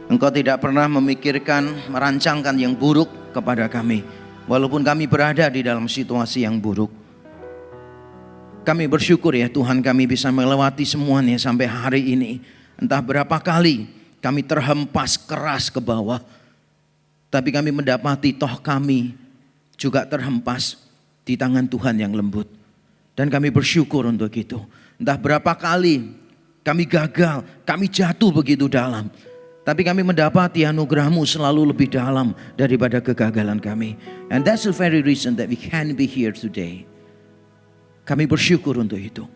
Engkau tidak pernah memikirkan, merancangkan yang buruk kepada kami. Walaupun kami berada di dalam situasi yang buruk. Kami bersyukur ya Tuhan, kami bisa melewati semuanya sampai hari ini. Entah berapa kali kami terhempas keras ke bawah. Tapi kami mendapati toh kami juga terhempas di tangan Tuhan yang lembut. Dan kami bersyukur untuk itu. Entah berapa kali kami gagal, kami jatuh begitu dalam. Tapi kami mendapati anugerah-Mu selalu lebih dalam daripada kegagalan kami. And that's the very reason that we can be here today. Kami bersyukur untuk itu.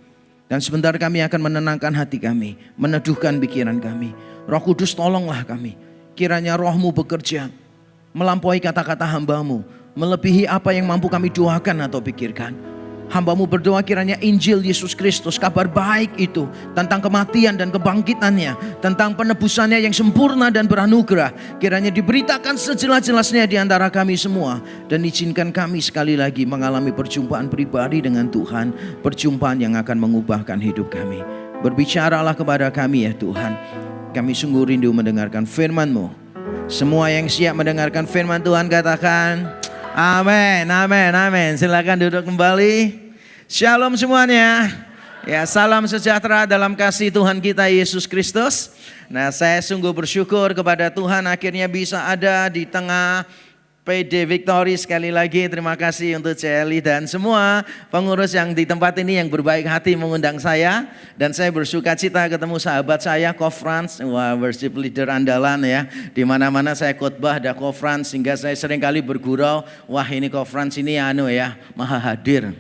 Dan sebentar kami akan menenangkan hati kami, meneduhkan pikiran kami. Roh Kudus tolonglah kami. Kiranya Roh-Mu bekerja, melampaui kata-kata hamba-Mu, melebihi apa yang mampu kami doakan atau pikirkan. Hamba-Mu berdoa kiranya Injil Yesus Kristus, kabar baik itu tentang kematian dan kebangkitannya, tentang penebusannya yang sempurna dan beranugerah, kiranya diberitakan sejelas-jelasnya di antara kami semua. Dan izinkan kami sekali lagi mengalami perjumpaan pribadi dengan Tuhan, perjumpaan yang akan mengubahkan hidup kami. Berbicaralah kepada kami ya Tuhan. Kami sungguh rindu mendengarkan firman-Mu. Semua yang siap mendengarkan firman Tuhan katakan amin, amin, amin. Silakan duduk kembali. Shalom semuanya. Ya, salam sejahtera dalam kasih Tuhan kita Yesus Kristus. Nah, saya sungguh bersyukur kepada Tuhan akhirnya bisa ada di tengah PD Victory. Sekali lagi terima kasih untuk Celi dan semua pengurus yang di tempat ini yang berbaik hati mengundang saya. Dan saya bersuka cita ketemu sahabat saya Ko Frans, wah worship leader andalan ya. Di mana-mana saya khotbah ada Ko Frans, sehingga saya seringkali bergurau, wah ini Ko Frans ini maha hadir.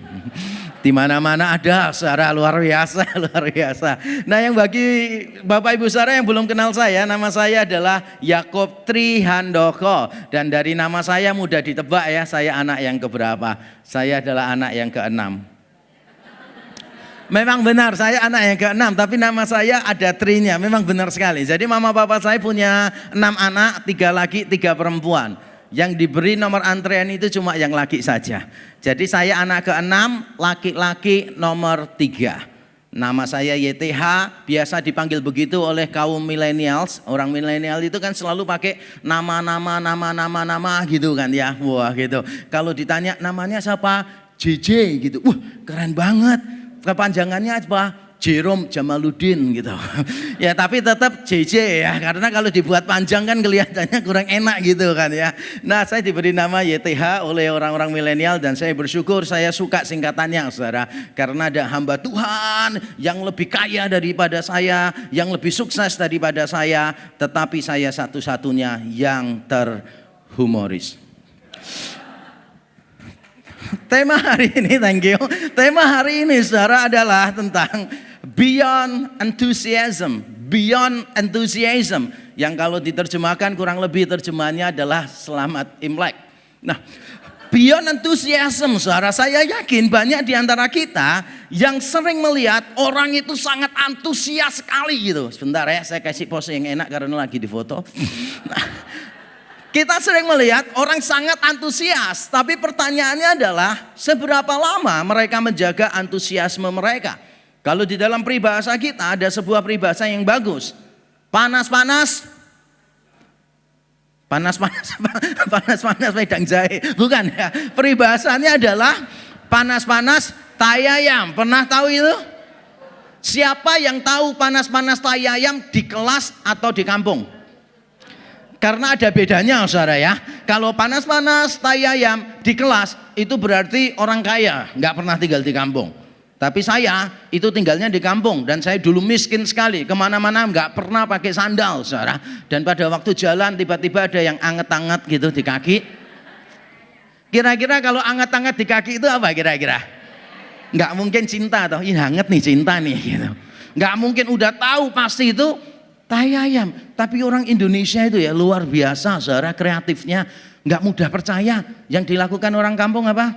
Di mana-mana ada, secara luar biasa, luar biasa. Nah, yang bagi Bapak Ibu Saudara yang belum kenal saya, nama saya adalah Yakob Trihandoko. Dan dari nama saya mudah ditebak ya, saya anak yang keberapa? Saya adalah anak yang keenam. Memang benar, saya anak yang keenam, tapi nama saya ada trinya, memang benar sekali. Jadi mama bapak saya punya 6 anak, 3 laki, 3 perempuan. Yang diberi nomor antrean itu cuma yang laki saja. Jadi saya anak ke-6, laki-laki nomor 3. Nama saya YTH, biasa dipanggil begitu oleh kaum millennials. Orang milenial itu kan selalu pakai nama gitu kan ya. Wah gitu. Kalau ditanya namanya siapa? JJ gitu. Wah keren banget. Kepanjangannya apa? Jerome Jamaluddin gitu. Ya tapi tetap JJ ya, karena kalau dibuat panjang kan kelihatannya kurang enak gitu kan ya. Nah, saya diberi nama YTH oleh orang-orang milenial dan saya bersyukur, saya suka singkatannya Saudara, karena ada hamba Tuhan yang lebih kaya daripada saya, yang lebih sukses daripada saya, tetapi saya satu-satunya yang terhumoris. Tema hari ini, thank you. Tema hari ini Saudara adalah tentang beyond enthusiasm. Beyond enthusiasm. Yang kalau diterjemahkan kurang lebih terjemahannya adalah selamat Imlek. Nah, beyond enthusiasm Saudara, saya yakin banyak di antara kita yang sering melihat orang itu sangat antusias sekali gitu. Sebentar ya, saya kasih pose yang enak karena lagi difoto. Nah, kita sering melihat orang sangat antusias, tapi pertanyaannya adalah seberapa lama mereka menjaga antusiasme mereka? Kalau di dalam peribahasa kita ada sebuah peribahasa yang bagus. Panas-panas wedang jahe. Bukan ya. Peribahasanya adalah panas-panas tai ayam. Pernah tahu itu? Siapa yang tahu panas-panas tai ayam di kelas atau di kampung? Karena ada bedanya Saudara ya. Kalau panas-panas tai ayam di kelas itu berarti orang kaya, nggak pernah tinggal di kampung. Tapi saya itu tinggalnya di kampung dan saya dulu miskin sekali, kemana-mana nggak pernah pakai sandal Saudara. Dan pada waktu jalan tiba-tiba ada yang anget-anget gitu di kaki. Kira-kira kalau anget-anget di kaki itu apa kira-kira? Nggak mungkin cinta toh, ini hangat nih cinta nih gitu. Nggak mungkin, udah tahu pasti itu tai ayam. Tapi orang Indonesia itu ya luar biasa Saudara, kreatifnya. Nggak mudah percaya. Yang dilakukan orang kampung apa?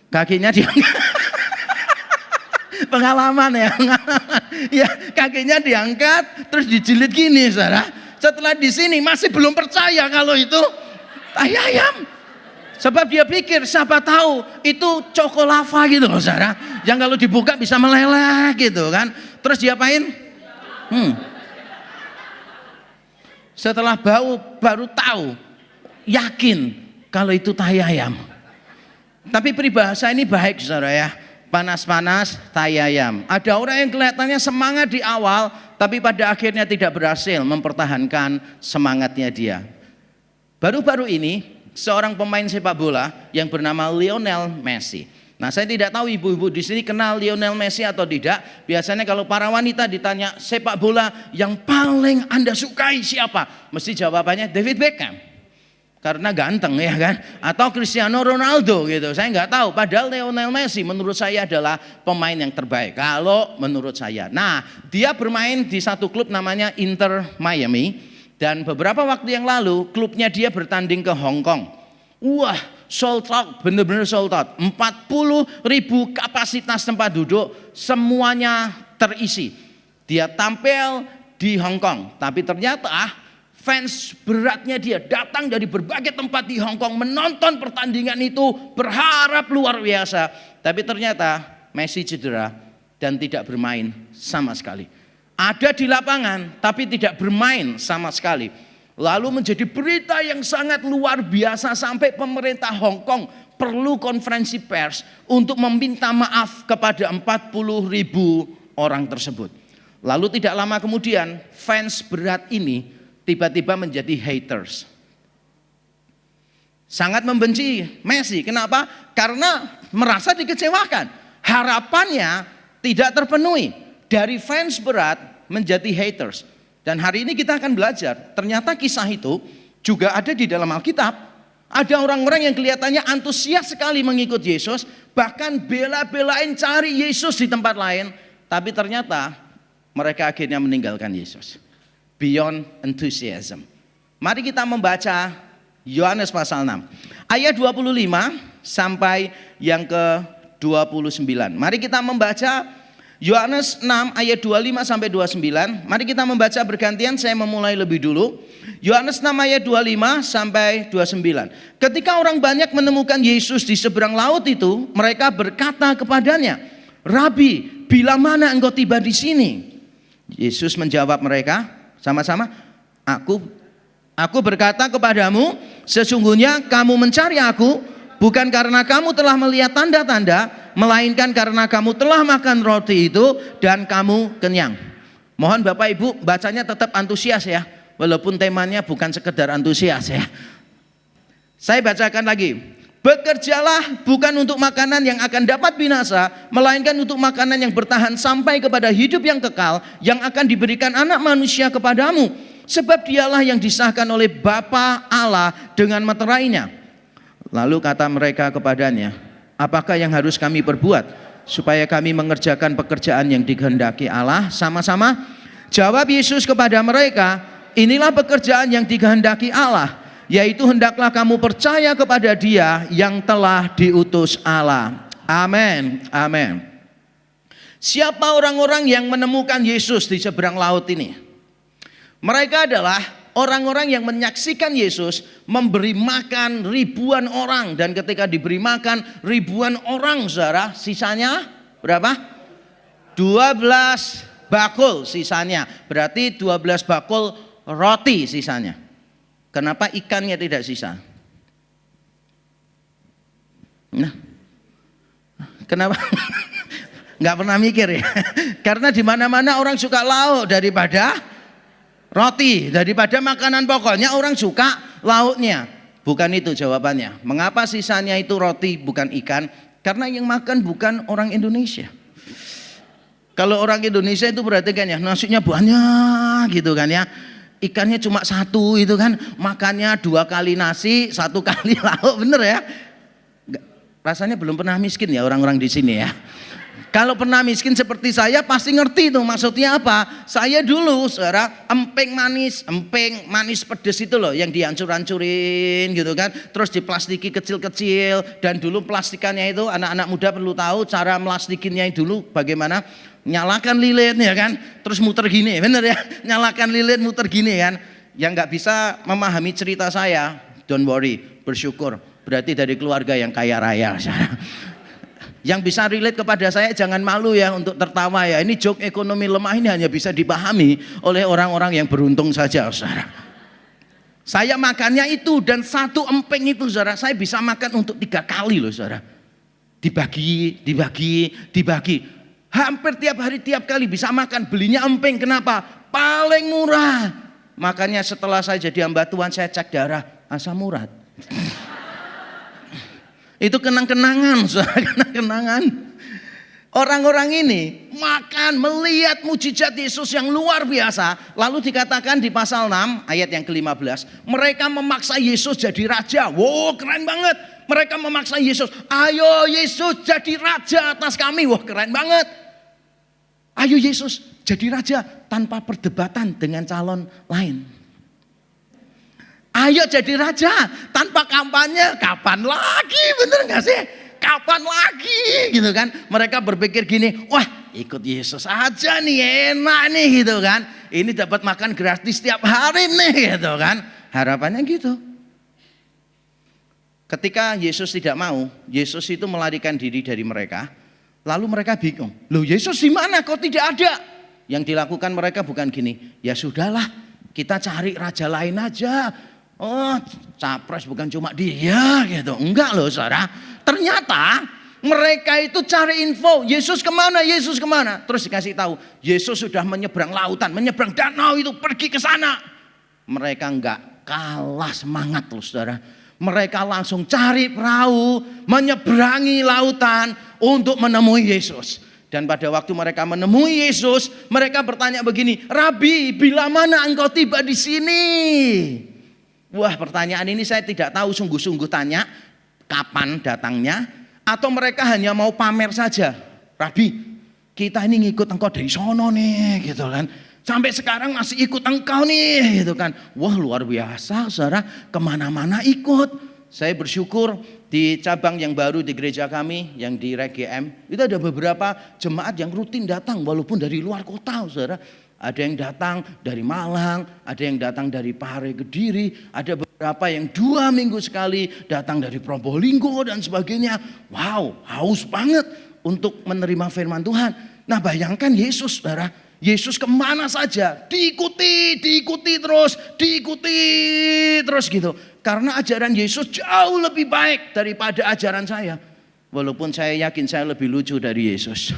Kakinya diangkat. Pengalaman ya, kakinya diangkat terus dijilid gini Saudara. setelah di sini masih belum percaya kalau itu tai ayam. Sebab dia pikir siapa tahu itu cokolava gitu loh saudara. Yang kalau dibuka bisa meleleh gitu kan. Terus diapain? Setelah bau baru tahu, yakin kalau itu tai ayam. Tapi peribahasa ini baik saudara ya. Panas-panas tai ayam. Ada orang yang kelihatannya semangat di awal, tapi pada akhirnya tidak berhasil mempertahankan semangatnya dia. Baru-baru ini seorang pemain sepak bola yang bernama Lionel Messi. Nah, saya tidak tahu ibu-ibu di sini kenal Lionel Messi atau tidak. Biasanya kalau para wanita ditanya sepak bola yang paling Anda sukai siapa? Mesti jawabannya David Beckham. Karena ganteng ya kan? Atau Cristiano Ronaldo gitu. Saya nggak tahu. Padahal Lionel Messi menurut saya adalah pemain yang terbaik. Kalau menurut saya. Nah, dia bermain di satu klub namanya Inter Miami. Dan beberapa waktu yang lalu klubnya dia bertanding ke Hong Kong. Wah, sold out, benar-benar sold out. 40.000 kapasitas tempat duduk, semuanya terisi. Dia tampil di Hong Kong, tapi ternyata fans beratnya dia datang dari berbagai tempat di Hong Kong menonton pertandingan itu, berharap luar biasa. Tapi ternyata Messi cedera dan tidak bermain sama sekali. Ada di lapangan tapi tidak bermain sama sekali. Lalu menjadi berita yang sangat luar biasa sampai pemerintah Hong Kong perlu konferensi pers untuk meminta maaf kepada 40.000 orang tersebut. Lalu tidak lama kemudian fans berat ini tiba-tiba menjadi haters. Sangat membenci Messi. Kenapa? Karena merasa dikecewakan. Harapannya tidak terpenuhi. Dari fans berat menjadi haters. Dan hari ini kita akan belajar, ternyata kisah itu juga ada di dalam Alkitab. Ada orang-orang yang kelihatannya antusias sekali mengikut Yesus, bahkan bela-belain cari Yesus di tempat lain, tapi ternyata mereka akhirnya meninggalkan Yesus. Beyond enthusiasm. Mari kita membaca Yohanes pasal 6. Ayat 25 sampai yang ke-29. Mari kita membaca Yohanes 6 ayat 25 sampai 29. Mari kita membaca bergantian, saya memulai lebih dulu. Yohanes 6 ayat 25 sampai 29. Ketika orang banyak menemukan Yesus di seberang laut itu, mereka berkata kepadanya, "Rabi, bila mana engkau tiba di sini?" Yesus menjawab mereka, sama-sama, Aku berkata kepadamu, sesungguhnya kamu mencari aku bukan karena kamu telah melihat tanda-tanda, melainkan karena kamu telah makan roti itu dan kamu kenyang. Mohon Bapak Ibu bacanya tetap antusias ya, walaupun temanya bukan sekedar antusias ya. Saya bacakan lagi. Bekerjalah bukan untuk makanan yang akan dapat binasa, melainkan untuk makanan yang bertahan sampai kepada hidup yang kekal, yang akan diberikan Anak Manusia kepadamu. Sebab dialah yang disahkan oleh Bapa Allah dengan meterainya. Lalu kata mereka kepadanya, apakah yang harus kami perbuat supaya kami mengerjakan pekerjaan yang dikehendaki Allah? Sama-sama jawab Yesus kepada mereka, inilah pekerjaan yang dikehendaki Allah, yaitu hendaklah kamu percaya kepada Dia yang telah diutus Allah. Amin. Amin. Siapa orang-orang yang menemukan Yesus di seberang laut ini? Mereka adalah orang-orang yang menyaksikan Yesus memberi makan ribuan orang. Dan ketika diberi makan ribuan orang, saudara, sisanya berapa? 12 bakul sisanya. Berarti 12 bakul roti sisanya. Kenapa ikannya tidak sisa? Nah, kenapa? Nggak pernah mikir ya? Karena di mana-mana orang suka lauk daripada roti, daripada makanan pokoknya orang suka lauknya. Bukan itu jawabannya. Mengapa sisanya itu roti bukan ikan? Karena yang makan bukan orang Indonesia. Kalau orang Indonesia itu berarti kan ya nasinya banyak gitu kan ya. Ikannya cuma satu itu kan, makannya 2 kali nasi, 1 kali lauk, bener ya? Rasanya belum pernah miskin ya orang-orang di sini ya. Kalau pernah miskin seperti saya pasti ngerti tuh maksudnya apa. Saya dulu saudara emping manis pedes itu loh yang dihancur-hancurin gitu kan. Terus diplastiki kecil-kecil. Dan dulu plastikannya itu anak-anak muda perlu tahu cara melastikinnya dulu bagaimana. Nyalakan lilin ya kan. Terus muter gini, bener ya. Nyalakan lilin muter gini kan. Yang nggak bisa memahami cerita saya, don't worry, bersyukur. Berarti dari keluarga yang kaya raya. Yang bisa relate kepada saya jangan malu ya untuk tertawa ya. Ini joke ekonomi lemah ini hanya bisa dipahami oleh orang-orang yang beruntung saja, saudara. Saya makannya itu dan 1 emping itu, saudara, saya bisa makan untuk 3 kali loh, saudara. Dibagi. Hampir tiap hari, tiap kali bisa makan. Belinya emping, kenapa? Paling murah. Makanya setelah saya jadi hamba Tuhan, saya cek darah, asam urat. Itu kenang-kenangan, saudara, kenang-kenangan. Orang-orang ini makan melihat mujizat Yesus yang luar biasa. Lalu dikatakan di pasal 6 ayat yang ke-15, mereka memaksa Yesus jadi raja. Wow, keren banget. Mereka memaksa Yesus, ayo Yesus jadi raja atas kami. Wah, keren banget. Ayo Yesus jadi raja tanpa perdebatan dengan calon lain. Ayo jadi raja tanpa kampanye. Kapan lagi, bener gak sih? Kapan lagi gitu kan. Mereka berpikir gini, wah ikut Yesus aja nih, enak nih gitu kan. Ini dapat makan gratis setiap hari nih gitu kan. Harapannya gitu. Ketika Yesus tidak mau, Yesus itu melarikan diri dari mereka. Lalu mereka bingung, loh Yesus di mana kok tidak ada? Yang dilakukan mereka bukan gini, ya sudahlah kita cari raja lain aja. Oh capres bukan cuma dia gitu. Enggak loh saudara. Ternyata mereka itu cari info, Yesus kemana, Yesus kemana. Terus dikasih tahu, Yesus sudah menyeberang lautan, menyeberang danau itu, pergi ke sana. Mereka enggak kalah semangat loh saudara. Mereka langsung cari perahu, menyeberangi lautan untuk menemui Yesus. Dan pada waktu mereka menemui Yesus, mereka bertanya begini, Rabi, bila mana engkau tiba di sini? Wah, pertanyaan ini saya tidak tahu sungguh-sungguh tanya kapan datangnya, atau mereka hanya mau pamer saja. Rabi, kita ini ngikut engkau dari sono nih gitu kan. Sampai sekarang masih ikut engkau nih gitu kan. Wah luar biasa saudara, kemana-mana ikut. Saya bersyukur di cabang yang baru di gereja kami yang di RGM, itu ada beberapa jemaat yang rutin datang walaupun dari luar kota saudara. Ada yang datang dari Malang, ada yang datang dari Pare Kediri, ada beberapa yang 2 minggu sekali datang dari Probolinggo dan sebagainya. Wow, haus banget untuk menerima firman Tuhan. Nah bayangkan Yesus saudara, Yesus kemana saja diikuti terus gitu. Karena ajaran Yesus jauh lebih baik daripada ajaran saya. Walaupun saya yakin saya lebih lucu dari Yesus.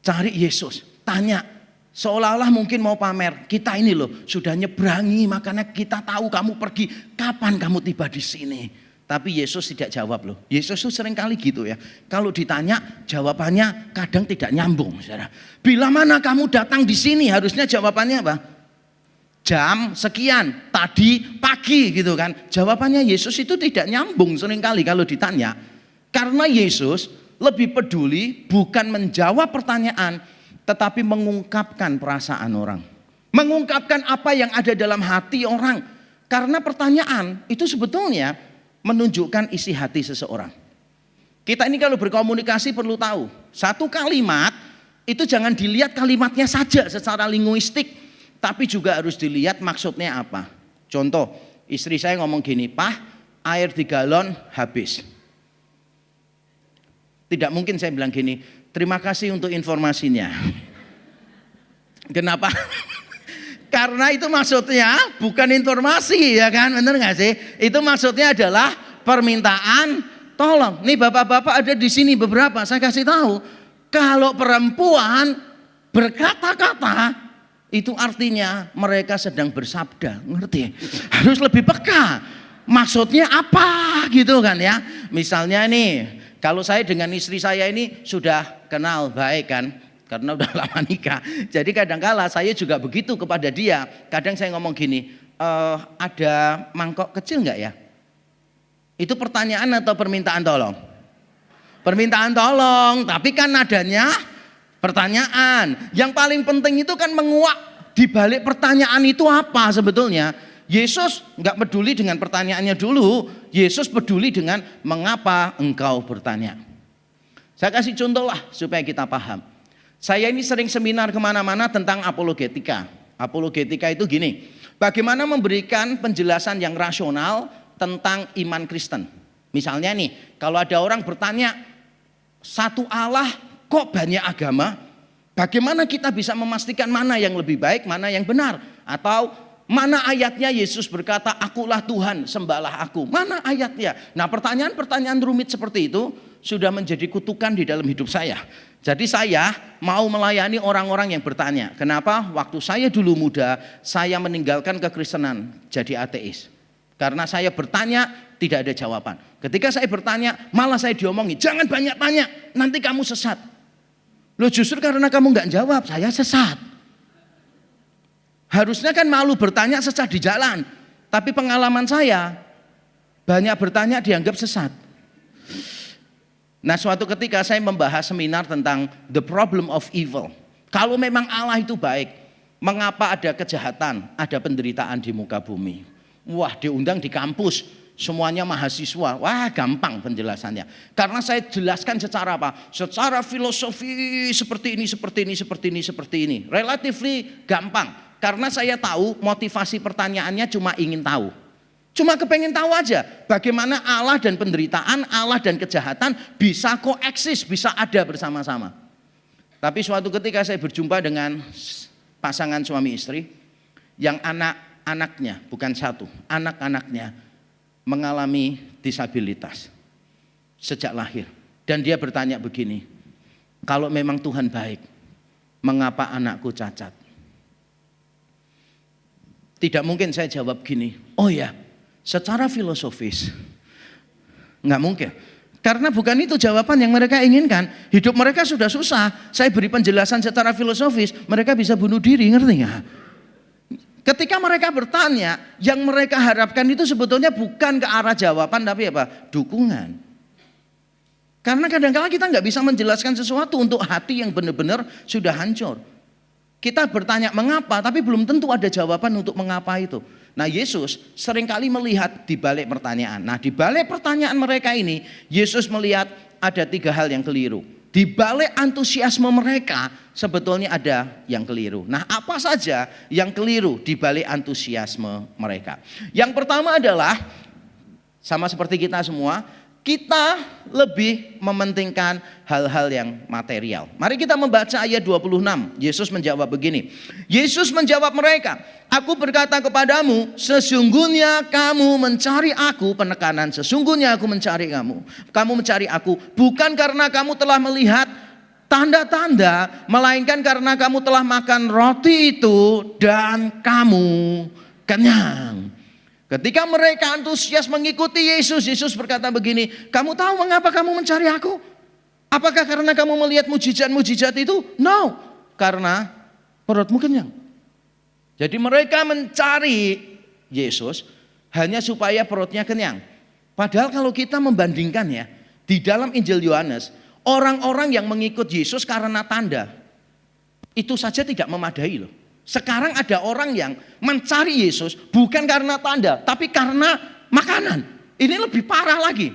Cari Yesus, tanya, seolah-olah mungkin mau pamer. Kita ini loh sudah nyebrangi, makanya kita tahu kamu pergi. Kapan kamu tiba di sini? Tapi Yesus tidak jawab loh. Yesus tuh sering kali gitu ya. Kalau ditanya jawabannya kadang tidak nyambung. Saudara. Bila mana kamu datang di sini, harusnya jawabannya apa? Jam sekian, tadi pagi gitu kan. Jawabannya Yesus itu tidak nyambung sering kali kalau ditanya. Karena Yesus lebih peduli bukan menjawab pertanyaan, tetapi mengungkapkan perasaan orang. Mengungkapkan apa yang ada dalam hati orang. Karena pertanyaan itu sebetulnya menunjukkan isi hati seseorang. Kita ini kalau berkomunikasi perlu tahu, satu kalimat itu jangan dilihat kalimatnya saja secara linguistik, tapi juga harus dilihat maksudnya apa. Contoh, istri saya ngomong gini, "Pak, air di galon habis." Tidak mungkin saya bilang gini, terima kasih untuk informasinya. Kenapa? Karena itu maksudnya bukan informasi ya kan, benar gak sih? Itu maksudnya adalah permintaan tolong. Nih bapak-bapak ada di sini beberapa, saya kasih tahu. Kalau perempuan berkata-kata, itu artinya mereka sedang bersabda, ngerti? Harus lebih peka. Maksudnya apa gitu kan ya? Misalnya nih, kalau saya dengan istri saya ini sudah kenal baik kan, karena udah lama nikah. Jadi kadang-kala saya juga begitu kepada dia. Kadang saya ngomong gini, ada mangkok kecil nggak ya? Itu pertanyaan atau permintaan tolong? Permintaan tolong, tapi kan nadanya pertanyaan. Yang paling penting itu kan menguak di balik pertanyaan itu apa sebetulnya. Yesus nggak peduli dengan pertanyaannya dulu. Yesus peduli dengan mengapa engkau bertanya. Saya kasih contoh lah supaya kita paham. Saya ini sering seminar kemana-mana tentang apologetika. Apologetika itu gini, bagaimana memberikan penjelasan yang rasional tentang iman Kristen. Misalnya nih, kalau ada orang bertanya, satu Allah kok banyak agama? Bagaimana kita bisa memastikan mana yang lebih baik, mana yang benar? Atau mana ayatnya Yesus berkata, akulah Tuhan, sembahlah aku. Mana ayatnya? Nah, pertanyaan-pertanyaan rumit seperti itu sudah menjadi kutukan di dalam hidup saya. Jadi saya mau melayani orang-orang yang bertanya. Kenapa? Waktu saya dulu muda, saya meninggalkan kekristenan, jadi ateis. Karena saya bertanya, tidak ada jawaban. Ketika saya bertanya, malah saya diomongi, jangan banyak tanya, nanti kamu sesat. Loh, justru karena kamu nggak jawab, saya sesat. Harusnya kan malu bertanya sesat di jalan. Tapi pengalaman saya, banyak bertanya dianggap sesat. Nah, suatu ketika saya membahas seminar tentang the problem of evil. Kalau memang Allah itu baik, mengapa ada kejahatan, ada penderitaan di muka bumi? Wah, diundang di kampus, semuanya mahasiswa. Wah, gampang penjelasannya. Karena saya jelaskan secara apa? Secara filosofi seperti ini. Relatively gampang. Karena saya tahu motivasi pertanyaannya cuma ingin tahu. Cuma kepengen tahu aja bagaimana Allah dan penderitaan, Allah dan kejahatan bisa koeksis, bisa ada bersama-sama. Tapi suatu ketika saya berjumpa dengan pasangan suami istri yang anak-anaknya, bukan satu, anak-anaknya mengalami disabilitas sejak lahir. Dan dia bertanya begini, kalau memang Tuhan baik, mengapa anakku cacat? Tidak mungkin saya jawab gini, oh ya, secara filosofis nggak mungkin, karena bukan itu jawaban yang mereka inginkan. Hidup mereka sudah susah, saya beri penjelasan secara filosofis, mereka bisa bunuh diri, ngerti nggak? Ketika mereka bertanya, yang mereka harapkan itu sebetulnya bukan ke arah jawaban, tapi apa? Dukungan. Karena kadang-kadang kita nggak bisa menjelaskan sesuatu untuk hati yang benar-benar sudah hancur. Kita bertanya mengapa, tapi belum tentu ada jawaban untuk mengapa itu. Nah, Yesus seringkali melihat di balik pertanyaan. Nah, di balik pertanyaan mereka ini, Yesus melihat ada 3 hal yang keliru. Di balik antusiasme mereka, sebetulnya ada yang keliru. Nah, apa saja yang keliru di balik antusiasme mereka? Yang pertama adalah, sama seperti kita semua, kita lebih mementingkan hal-hal yang material. Mari kita membaca ayat 26. Yesus menjawab begini. Yesus menjawab mereka, aku berkata kepadamu, sesungguhnya kamu mencari aku, penekanan, sesungguhnya aku mencari kamu. Kamu mencari aku bukan karena kamu telah melihat tanda-tanda, melainkan karena kamu telah makan roti itu dan kamu kenyang. Ketika mereka antusias mengikuti Yesus, Yesus berkata begini, kamu tahu mengapa kamu mencari aku? Apakah karena kamu melihat mujizat-mujizat itu? No, karena perutmu kenyang. Jadi mereka mencari Yesus hanya supaya perutnya kenyang. Padahal kalau kita membandingkan ya, di dalam Injil Yohanes, orang-orang yang mengikut Yesus karena tanda, itu saja tidak memadai loh. Sekarang ada orang yang mencari Yesus bukan karena tanda, tapi karena makanan. Ini lebih parah lagi.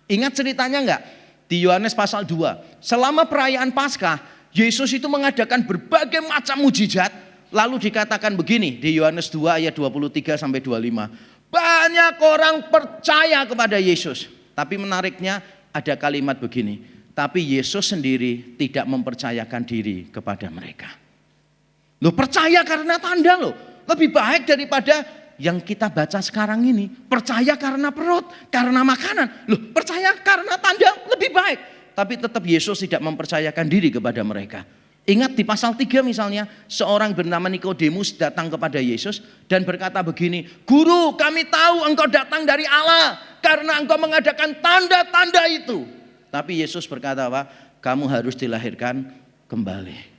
Ingat ceritanya enggak? Di Yohanes pasal 2, selama perayaan Paskah, Yesus itu mengadakan berbagai macam mujizat. Lalu dikatakan begini di Yohanes 2 ayat 23 sampai 25. Banyak orang percaya kepada Yesus. Tapi menariknya ada kalimat begini, tapi Yesus sendiri tidak mempercayakan diri kepada mereka. Loh, percaya karena tanda loh. Lebih baik daripada yang kita baca sekarang ini. Percaya karena perut, karena makanan. Loh, percaya karena tanda lebih baik. Tapi tetap Yesus tidak mempercayakan diri kepada mereka. Ingat di pasal 3 misalnya, seorang bernama Nikodemus datang kepada Yesus dan berkata begini, Guru, kami tahu engkau datang dari Allah karena engkau mengadakan tanda-tanda itu. Tapi Yesus berkata apa? Kamu harus dilahirkan kembali.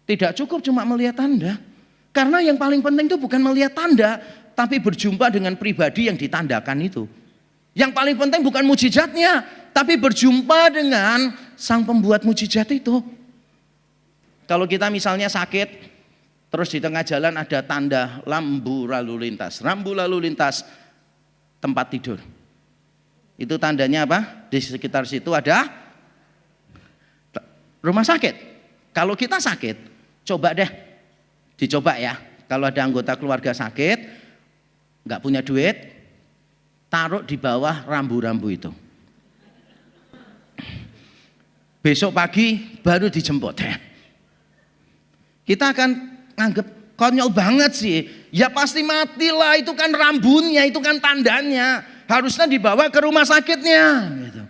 Tidak cukup cuma melihat tanda. Karena yang paling penting itu bukan melihat tanda, tapi berjumpa dengan pribadi yang ditandakan itu. Yang paling penting bukan mujizatnya, tapi berjumpa dengan sang pembuat mujizat itu. Kalau kita misalnya sakit, terus di tengah jalan ada tanda lampu lalu lintas. Rambu lalu lintas tempat tidur. Itu tandanya apa? Di sekitar situ ada rumah sakit. Kalau kita sakit, coba deh, dicoba ya. Kalau ada anggota keluarga sakit, nggak punya duit, taruh di bawah rambu-rambu itu. Besok pagi baru dijemput. Kita akan nganggep konyol banget sih. Ya pasti matilah, itu kan rambunya, itu kan tandanya. Harusnya dibawa ke rumah sakitnya. Gitu.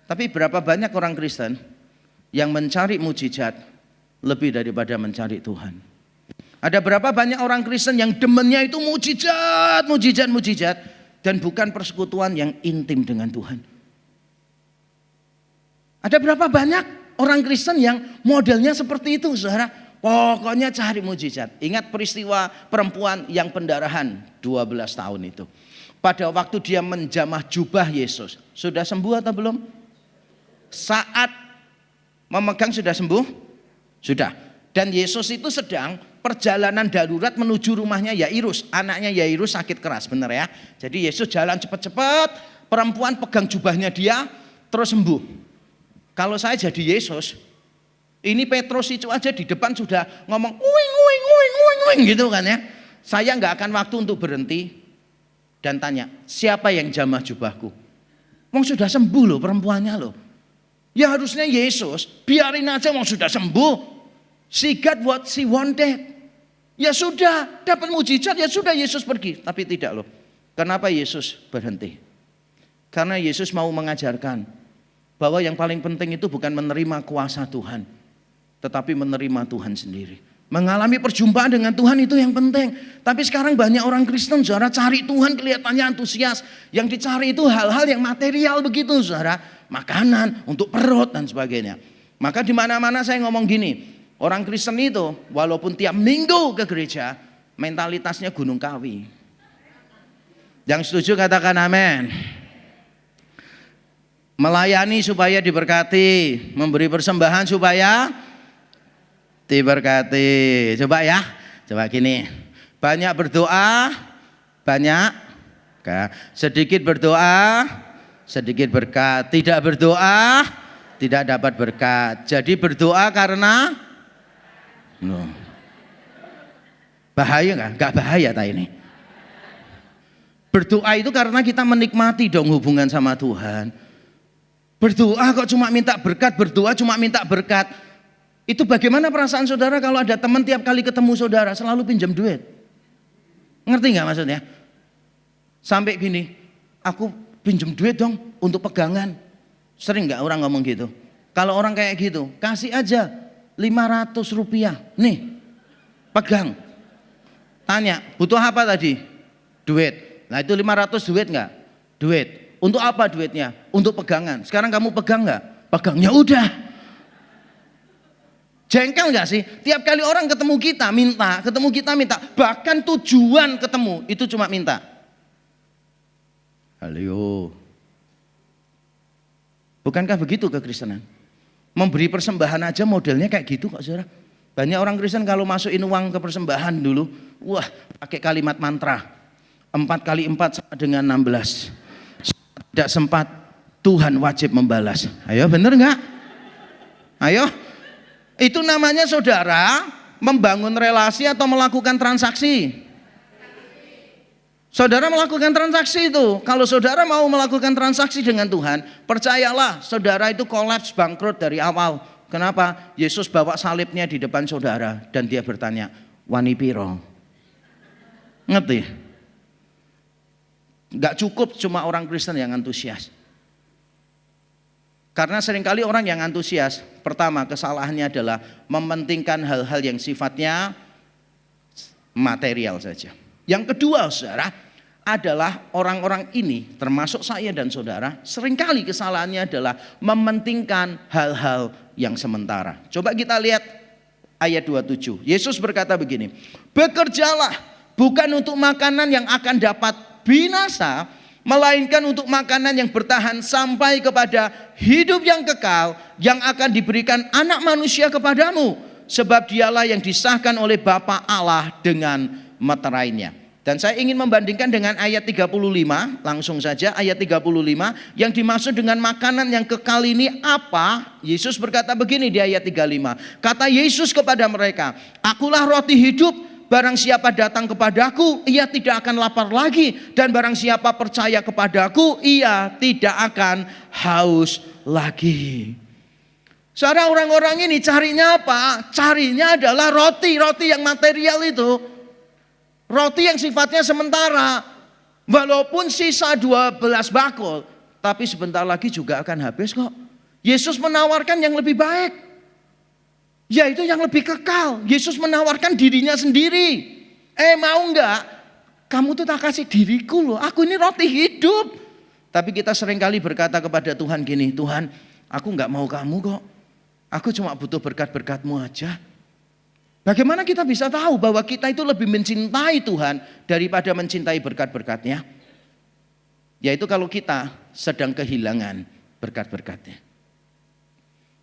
Tapi berapa banyak orang Kristen yang mencari mujizat lebih daripada mencari Tuhan. Ada berapa banyak orang Kristen yang demennya itu mujizat, mujizat, mujizat. Dan bukan persekutuan yang intim dengan Tuhan. Ada berapa banyak orang Kristen yang modelnya seperti itu, saudara. Pokoknya cari mujizat. Ingat peristiwa perempuan yang pendarahan 12 tahun itu. Pada waktu dia menjamah jubah Yesus. Sudah sembuh atau belum? Saat memegang sudah sembuh? Sudah. Dan Yesus itu sedang perjalanan darurat menuju rumahnya Yairus. Anaknya Yairus sakit keras, benar ya. Jadi Yesus jalan cepat-cepat. Perempuan pegang jubahnya dia, terus sembuh. Kalau saya jadi Yesus, ini Petrus itu aja di depan sudah ngomong uing uing uing uing uing gitu kan ya. Saya nggak akan waktu untuk berhenti dan tanya, siapa yang jamah jubahku? Wong sudah sembuh loh perempuannya loh. Ya harusnya Yesus biarin aja, wong sudah sembuh. She got what she wanted. Ya sudah, dapat mujizat, ya sudah Yesus pergi. Tapi tidak loh. Kenapa Yesus berhenti? Karena Yesus mau mengajarkan bahwa yang paling penting itu bukan menerima kuasa Tuhan, tetapi menerima Tuhan sendiri. Mengalami perjumpaan dengan Tuhan itu yang penting. Tapi sekarang banyak orang Kristen, saudara, cari Tuhan kelihatannya antusias. Yang dicari itu hal-hal yang material begitu, saudara. Makanan, untuk perut dan sebagainya. Maka di mana-mana saya ngomong gini, orang Kristen itu walaupun tiap minggu ke gereja, mentalitasnya Gunung Kawi. Yang setuju katakan amin. Melayani supaya diberkati, memberi persembahan supaya diberkati. Coba ya, coba gini. Banyak berdoa, banyak, sedikit berdoa, sedikit berkat. Tidak berdoa, tidak dapat berkat. Jadi berdoa karena bahaya nggak? Nggak bahaya tak ini. Berdoa itu karena kita menikmati dong hubungan sama Tuhan. Berdoa kok cuma minta berkat, berdoa cuma minta berkat. Itu bagaimana perasaan saudara kalau ada teman tiap kali ketemu saudara selalu pinjam duit? Ngerti nggak maksudnya? Sampai gini, aku pinjam duit dong untuk pegangan. Sering nggak orang ngomong gitu? Kalau orang kayak gitu, kasih aja 500 rupiah. Nih, pegang. Tanya, butuh apa tadi? Duit. Nah itu 500 duit nggak? Duit. Untuk apa duitnya? Untuk pegangan. Sekarang kamu pegang nggak? Pegang. Ya udah. Jengkel nggak sih? Tiap kali orang ketemu kita minta, ketemu kita minta. Bahkan tujuan ketemu itu cuma minta. Halo. Bukankah begitu kekristenan? Memberi persembahan aja modelnya kayak gitu kok saudara. Banyak orang Kristen kalau masukin uang ke persembahan dulu, wah pakai kalimat mantra. 4 kali 4 sama dengan 16. Tidak sempat, Tuhan wajib membalas. Ayo bener nggak? Ayo. Itu namanya saudara membangun relasi atau melakukan transaksi? Saudara melakukan transaksi itu. Kalau saudara mau melakukan transaksi dengan Tuhan, percayalah saudara itu kolaps bangkrut dari awal. Kenapa? Yesus bawa salibnya di depan saudara dan dia bertanya, wani piro? Ngerti? Gak cukup cuma orang Kristen yang antusias. Karena seringkali orang yang antusias, pertama kesalahannya adalah mementingkan hal-hal yang sifatnya material saja. Yang kedua saudara, adalah orang-orang ini termasuk saya dan saudara, seringkali kesalahannya adalah mementingkan hal-hal yang sementara. Coba kita lihat ayat 27. Yesus berkata begini, bekerjalah bukan untuk makanan yang akan dapat binasa, melainkan untuk makanan yang bertahan sampai kepada hidup yang kekal yang akan diberikan anak manusia kepadamu, sebab dialah yang disahkan oleh Bapa Allah dengan meterainya. Dan saya ingin membandingkan dengan ayat 35, langsung saja ayat 35, yang dimaksud dengan makanan yang kekal ini apa? Yesus berkata begini di ayat 35. Kata Yesus kepada mereka, "Akulah roti hidup, barang siapa datang kepadaku, ia tidak akan lapar lagi. Dan barang siapa percaya kepadaku, ia tidak akan haus lagi." Saudara, orang-orang ini carinya apa? Carinya adalah roti yang material itu. Roti yang sifatnya sementara. Walaupun sisa 12 bakul, tapi sebentar lagi juga akan habis kok. Yesus menawarkan yang lebih baik, yaitu yang lebih kekal. Yesus menawarkan dirinya sendiri. Mau enggak? Kamu tuh tak kasih diriku loh. Aku ini roti hidup. Tapi kita seringkali berkata kepada Tuhan gini, Tuhan, aku enggak mau kamu kok. Aku cuma butuh berkat-berkat-Mu aja. Bagaimana kita bisa tahu bahwa kita itu lebih mencintai Tuhan daripada mencintai berkat-berkat-Nya? Yaitu kalau kita sedang kehilangan berkat-berkat-Nya.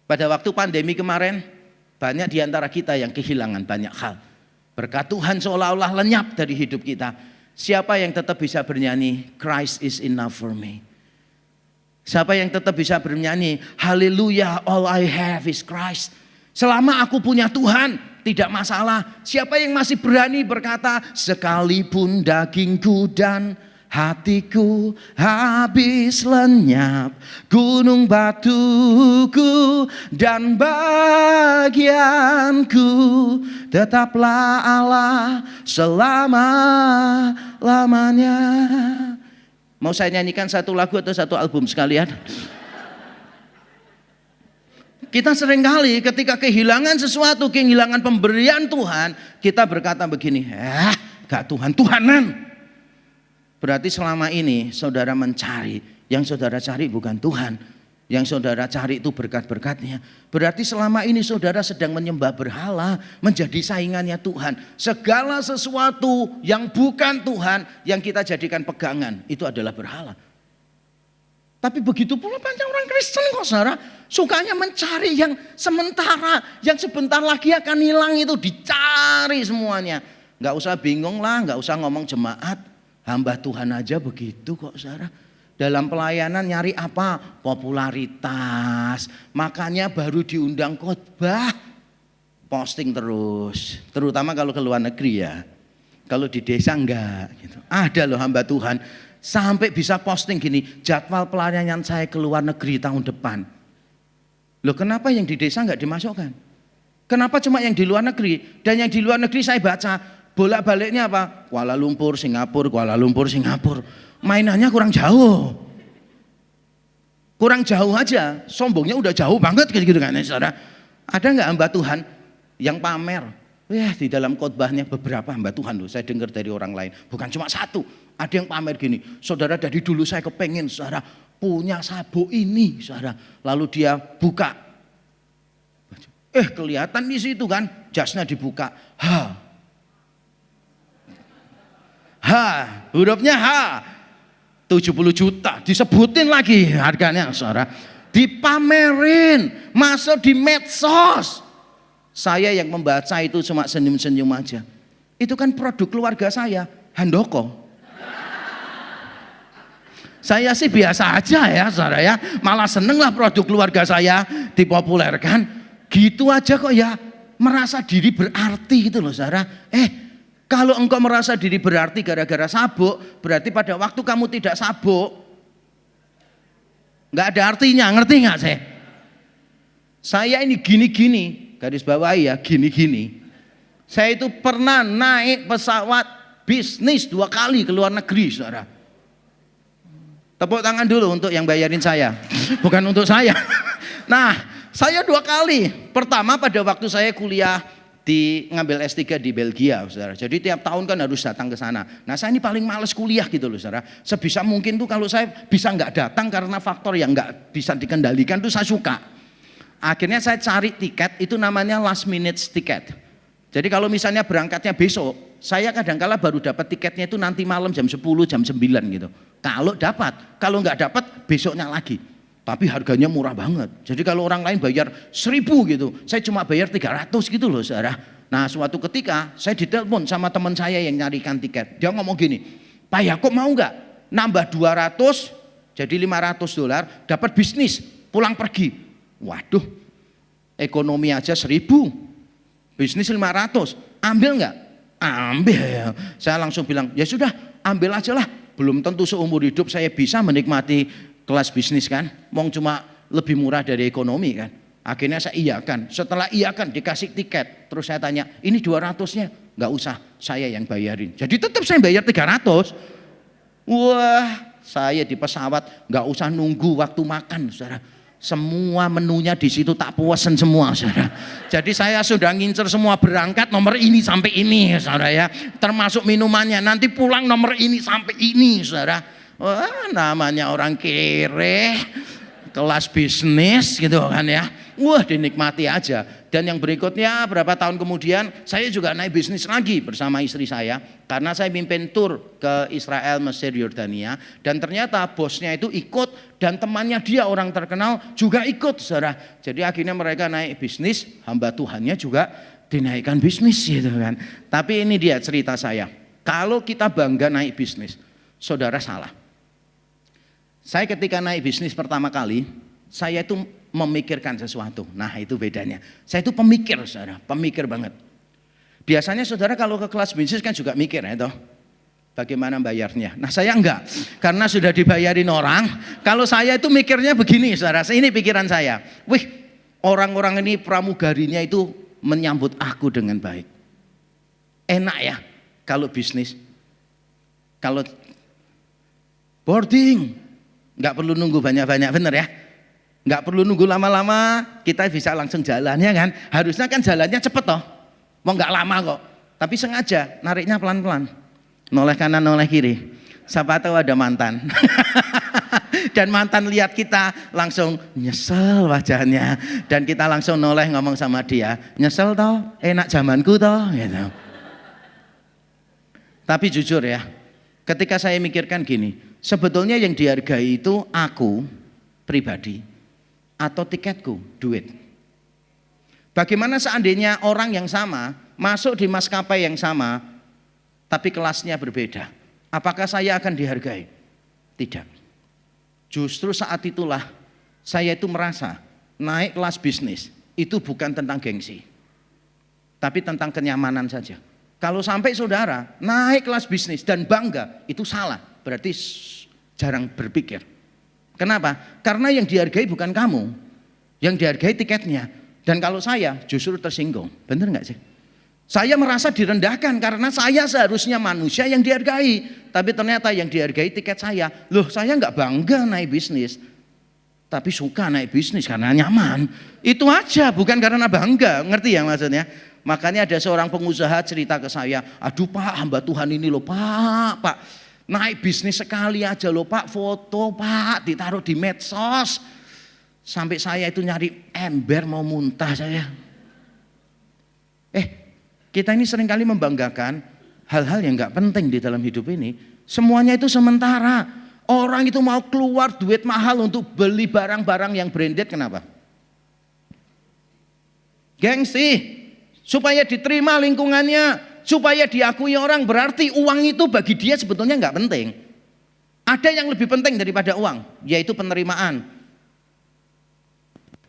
Pada waktu pandemi kemarin, banyak di antara kita yang kehilangan banyak hal. Berkat Tuhan seolah-olah lenyap dari hidup kita. Siapa yang tetap bisa bernyanyi, Christ is enough for me? Siapa yang tetap bisa bernyanyi, haleluya, all I have is Christ. Selama aku punya Tuhan, tidak masalah. Siapa yang masih berani berkata, sekalipun dagingku dan hatiku habis lenyap, gunung batuku dan bagianku, tetaplah Allah selama-lamanya. Mau saya nyanyikan satu lagu atau satu album sekalian? Kita seringkali ketika kehilangan sesuatu, kehilangan pemberian Tuhan, kita berkata begini, gak Tuhan, Tuhanan. Berarti selama ini saudara mencari, yang saudara cari bukan Tuhan. Yang saudara cari itu berkat-berkat-Nya. Berarti selama ini saudara sedang menyembah berhala, menjadi saingannya Tuhan. Segala sesuatu yang bukan Tuhan, yang kita jadikan pegangan, itu adalah berhala. Tapi begitu pula banyak orang Kristen kok saudara, sukanya mencari yang sementara, yang sebentar lagi akan hilang, itu dicari semuanya. Gak usah bingung lah, gak usah ngomong jemaat, hamba Tuhan aja begitu kok saudara. Dalam pelayanan nyari apa? Popularitas. Makanya baru diundang khotbah, posting terus. Terutama kalau ke luar negeri ya. Kalau di desa enggak gitu. Ada loh hamba Tuhan sampai bisa posting gini, jadwal pelayanan saya ke luar negeri tahun depan. Loh kenapa yang di desa enggak dimasukkan? Kenapa cuma yang di luar negeri? Dan yang di luar negeri saya baca bolak-baliknya apa? Kuala Lumpur, Singapura, Kuala Lumpur, Singapura. Mainannya kurang jauh. Kurang jauh aja. Sombongnya udah jauh banget gitu kan saudara. Ada enggak hamba Tuhan yang pamer? Di dalam khotbahnya beberapa hamba Tuhan loh, saya dengar dari orang lain. Bukan cuma satu. Ada yang pamer gini, saudara dari dulu saya kepengen saudara punya sabuk ini saudara. Lalu dia buka. Kelihatan di situ kan, jasnya dibuka. Hurufnya H. 70 juta disebutin lagi harganya saudara, dipamerin, masuk di medsos. Saya yang membaca itu cuma senyum-senyum aja. Itu kan produk keluarga saya, handoko. Saya sih biasa aja ya saudara ya, malah seneng lah produk keluarga saya dipopulerkan. Gitu aja kok ya, merasa diri berarti gitu loh saudara. Kalau engkau merasa diri berarti gara-gara sabuk, berarti pada waktu kamu tidak sabuk, nggak ada artinya, ngerti nggak saya? Saya ini gini-gini, garis bawahi ya, gini-gini. Saya itu pernah naik pesawat bisnis 2 kali ke luar negeri, saudara. Tepuk tangan dulu untuk yang bayarin saya, bukan untuk saya. Nah, saya 2 kali. Pertama pada waktu saya kuliah ngambil S3 di Belgia, saudara. Jadi tiap tahun kan harus datang ke sana. Nah saya ini paling males kuliah gitu loh saudara. Sebisa mungkin tuh kalau saya bisa nggak datang karena faktor yang nggak bisa dikendalikan tuh saya suka. Akhirnya saya cari tiket, itu namanya last minute tiket. Jadi kalau misalnya berangkatnya besok, saya kadang-kala baru dapat tiketnya itu nanti malam jam 10, jam 9 gitu. Kalau dapat, kalau nggak dapat besoknya lagi. Tapi harganya murah banget. Jadi kalau orang lain bayar 1.000 gitu, saya cuma bayar 300 gitu loh saudara. Nah suatu ketika saya ditelepon sama teman saya yang nyarikan tiket. Dia ngomong gini, Pak Yakub mau nggak nambah 200 jadi $500 dapat bisnis pulang pergi. Waduh, ekonomi aja 1.000, bisnis 500, ambil nggak? Ambil. Saya langsung bilang ya sudah ambil aja lah. Belum tentu seumur hidup saya bisa menikmati kelas bisnis kan. Mong cuma lebih murah dari ekonomi kan. Akhirnya saya iyakan. Setelah iyakan dikasih tiket. Terus saya tanya, ini 200-nya? Nggak usah, saya yang bayarin. Jadi tetap saya bayar 300. Wah, saya di pesawat nggak usah nunggu waktu makan, saudara. Semua menunya di situ tak puasan semua, saudara. Jadi saya sudah ngincer semua berangkat nomor ini sampai ini, saudara ya. Termasuk minumannya, nanti pulang nomor ini sampai ini, saudara. Wah, namanya orang kere, kelas bisnis gitu kan ya. Wah, dinikmati aja. Dan yang berikutnya berapa tahun kemudian saya juga naik bisnis lagi bersama istri saya. Karena saya mimpin tur ke Israel, Mesir, Yordania. Dan ternyata bosnya itu ikut dan temannya dia orang terkenal juga ikut, saudara. Jadi akhirnya mereka naik bisnis, hamba Tuhannya juga dinaikkan bisnis gitu kan. Tapi ini dia cerita saya. Kalau kita bangga naik bisnis, saudara salah. Saya ketika naik bisnis pertama kali, saya itu memikirkan sesuatu. Nah itu bedanya. Saya itu pemikir, saudara, pemikir banget. Biasanya saudara kalau ke kelas bisnis kan juga mikir ya toh, bagaimana bayarnya. Nah saya enggak, karena sudah dibayarin orang. Kalau saya itu mikirnya begini, saudara. Ini pikiran saya. Wih, orang-orang ini pramugarinya itu menyambut aku dengan baik. Enak ya kalau bisnis. Kalau boarding, nggak perlu nunggu banyak-banyak, bener ya. Nggak perlu nunggu lama-lama, kita bisa langsung jalan ya kan. Harusnya kan jalannya cepet toh, mau nggak lama kok. Tapi sengaja nariknya pelan-pelan, noleh kanan noleh kiri. Siapa tahu ada mantan. Dan mantan lihat kita langsung nyesel wajahnya. Dan kita langsung noleh ngomong sama dia, nyesel toh, enak zamanku toh gitu. Tapi jujur ya, ketika saya mikirkan gini, sebetulnya yang dihargai itu aku pribadi atau tiketku, duit. Bagaimana seandainya orang yang sama masuk di maskapai yang sama tapi kelasnya berbeda? Apakah saya akan dihargai? Tidak. Justru saat itulah saya itu merasa naik kelas bisnis itu bukan tentang gengsi, tapi tentang kenyamanan saja. Kalau sampai saudara naik kelas bisnis dan bangga, itu salah, berarti jarang berpikir. Kenapa? Karena yang dihargai bukan kamu, yang dihargai tiketnya. Dan kalau saya justru tersinggung, bener nggak sih? Saya merasa direndahkan karena saya seharusnya manusia yang dihargai, tapi ternyata yang dihargai tiket saya. Loh, saya nggak bangga naik bisnis, tapi suka naik bisnis karena nyaman. Itu aja, bukan karena bangga, ngerti ya maksudnya? Makanya ada seorang pengusaha cerita ke saya, aduh Pak, hamba Tuhan ini loh Pak. Naik bisnis sekali aja loh Pak, foto Pak, ditaruh di medsos. Sampai saya itu nyari ember mau muntah saya. Kita ini seringkali membanggakan hal-hal yang gak penting di dalam hidup ini. Semuanya itu sementara. Orang itu mau keluar duit mahal untuk beli barang-barang yang branded, kenapa? Gengsi, supaya diterima lingkungannya. Supaya diakui orang, berarti uang itu bagi dia sebetulnya nggak penting. Ada yang lebih penting daripada uang, yaitu penerimaan,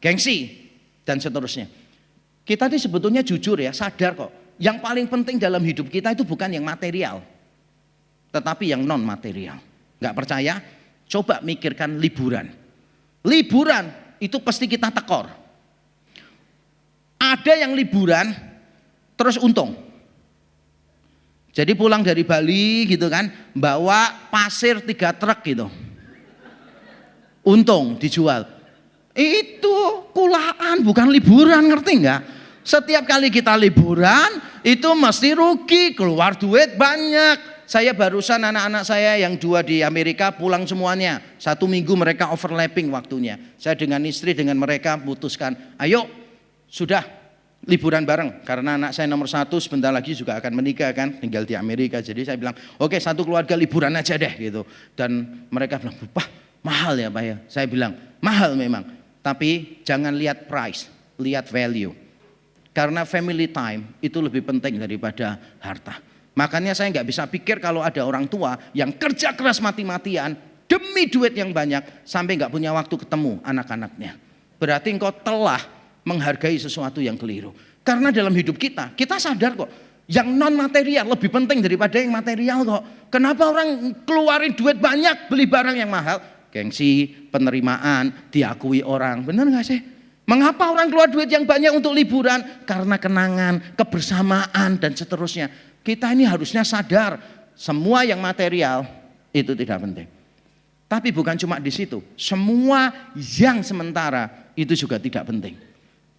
gengsi, dan seterusnya. Kita ini sebetulnya jujur ya, sadar kok. Yang paling penting dalam hidup kita itu bukan yang material, tetapi yang non material. Nggak percaya? Coba mikirkan liburan. Liburan itu pasti kita tekor. Ada yang liburan terus untung. Jadi pulang dari Bali gitu kan, bawa pasir 3 truk gitu. Untung dijual. Itu kulaan bukan liburan, ngerti enggak? Setiap kali kita liburan itu mesti rugi, keluar duit banyak. Saya barusan anak-anak saya yang 2 di Amerika pulang semuanya. 1 minggu mereka overlapping waktunya. Saya dengan istri dengan mereka putuskan, ayo sudah liburan bareng, karena anak saya nomor 1 sebentar lagi juga akan menikah kan, tinggal di Amerika. Jadi saya bilang, oke, satu keluarga liburan aja deh gitu. Dan mereka bilang, Pak mahal ya Pak ya. Saya bilang, mahal memang, tapi jangan lihat price, lihat value. Karena family time itu lebih penting daripada harta. Makanya saya nggak bisa pikir kalau ada orang tua yang kerja keras mati-matian demi duit yang banyak sampai nggak punya waktu ketemu anak-anaknya. Berarti engkau telah menghargai sesuatu yang keliru. Karena dalam hidup kita sadar kok yang non material lebih penting daripada yang material kok. Kenapa orang keluarin duit banyak beli barang yang mahal? Gengsi, penerimaan, diakui orang. Benar nggak sih? Mengapa orang keluar duit yang banyak untuk liburan? Karena kenangan, kebersamaan, dan seterusnya. Kita ini harusnya sadar, semua yang material itu tidak penting. Tapi bukan cuma di situ, semua yang sementara itu juga tidak penting.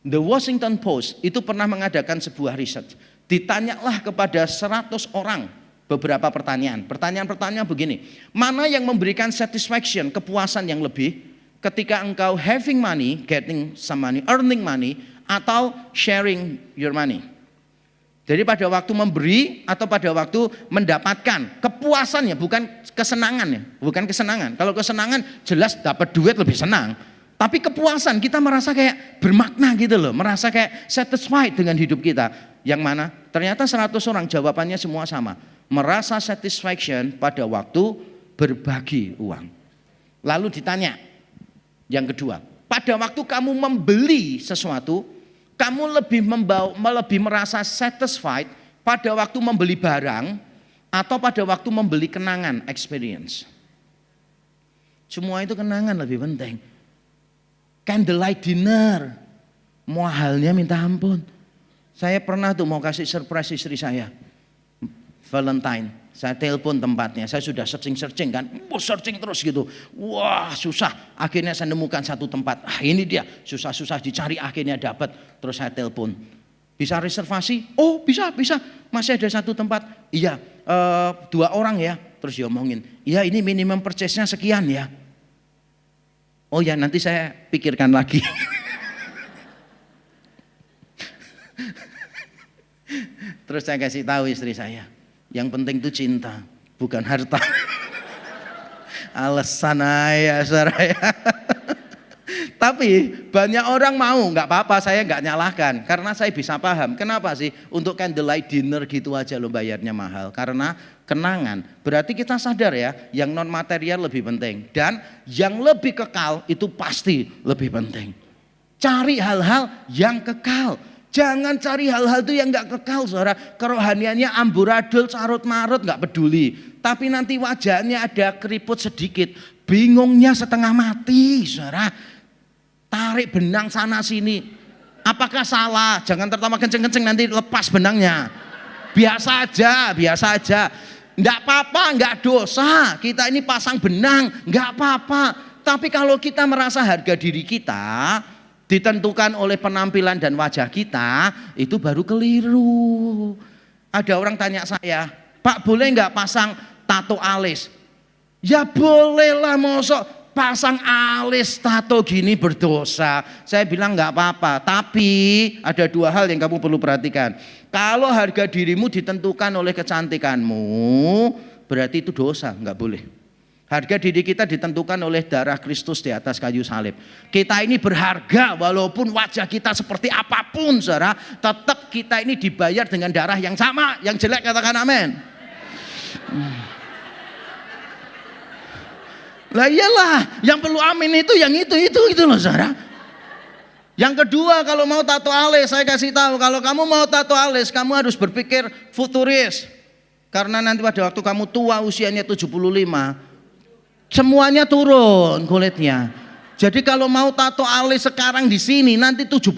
The Washington Post itu pernah mengadakan sebuah riset. Ditanyalah kepada 100 orang beberapa pertanyaan. Pertanyaan-pertanyaan begini, mana yang memberikan satisfaction, kepuasan yang lebih? Ketika engkau having money, getting some money, earning money, atau sharing your money. Jadi pada waktu memberi atau pada waktu mendapatkan kepuasannya, bukan kesenangannya, bukan kesenangan. Kalau kesenangan jelas dapat duit lebih senang. Tapi kepuasan kita merasa kayak bermakna gitu loh, merasa kayak satisfied dengan hidup kita. Yang mana? Ternyata 100 orang jawabannya semua sama. Merasa satisfaction pada waktu berbagi uang. Lalu ditanya, yang kedua, pada waktu kamu membeli sesuatu, kamu lebih merasa satisfied pada waktu membeli barang atau pada waktu membeli kenangan, experience. Semua itu kenangan lebih penting. Candlelight dinner, mahalnya minta ampun. Saya pernah tuh mau kasih surprise istri saya, Valentine. Saya telepon tempatnya, saya sudah searching kan, searching terus gitu. Wah susah, akhirnya saya nemukan satu tempat. Ini dia, susah-susah dicari akhirnya dapat. Terus saya telepon, bisa reservasi? Oh bisa, masih ada satu tempat. Iya, 2 orang ya. Terus diomongin, iya ini minimum purchase-nya sekian ya. Oh ya nanti saya pikirkan lagi. Terus saya kasih tahu istri saya, yang penting itu cinta, bukan harta. Alasan aja Saraya. Tapi banyak orang mau, nggak apa-apa, saya nggak nyalahkan. Karena saya bisa paham, kenapa sih untuk candlelight dinner gitu aja lo bayarnya mahal. Karena kenangan, berarti kita sadar ya, yang non material lebih penting. Dan yang lebih kekal itu pasti lebih penting. Cari hal-hal yang kekal. Jangan cari hal-hal itu yang gak kekal saudara. Kerohaniannya amburadul, carut marut gak peduli. Tapi nanti wajahnya ada keriput sedikit. Bingungnya setengah mati saudara. Tarik benang sana sini. Apakah salah? Jangan tertawa kenceng-kenceng nanti lepas benangnya. Biasa aja. Gak apa-apa, gak dosa. Kita ini pasang benang, gak apa-apa. Tapi kalau kita merasa harga diri kita ditentukan oleh penampilan dan wajah kita, itu baru keliru. Ada orang tanya saya, Pak boleh nggak pasang tato alis? Ya bolehlah, mosok pasang alis tato gini berdosa. Saya bilang nggak apa-apa, tapi ada 2 hal yang kamu perlu perhatikan. Kalau harga dirimu ditentukan oleh kecantikanmu, berarti itu dosa, nggak boleh. Harga diri kita ditentukan oleh darah Kristus di atas kayu salib. Kita ini berharga walaupun wajah kita seperti apapun saudara. Tetap kita ini dibayar dengan darah yang sama. Yang jelek katakan amin. Lah iyalah, yang perlu amin itu yang itu loh saudara. Yang kedua, kalau mau tato alis, saya kasih tahu, kalau kamu mau tato alis, kamu harus berpikir futuris. Karena nanti pada waktu kamu tua usianya 75, semuanya turun kulitnya. Jadi kalau mau tato alis sekarang di sini, nanti 75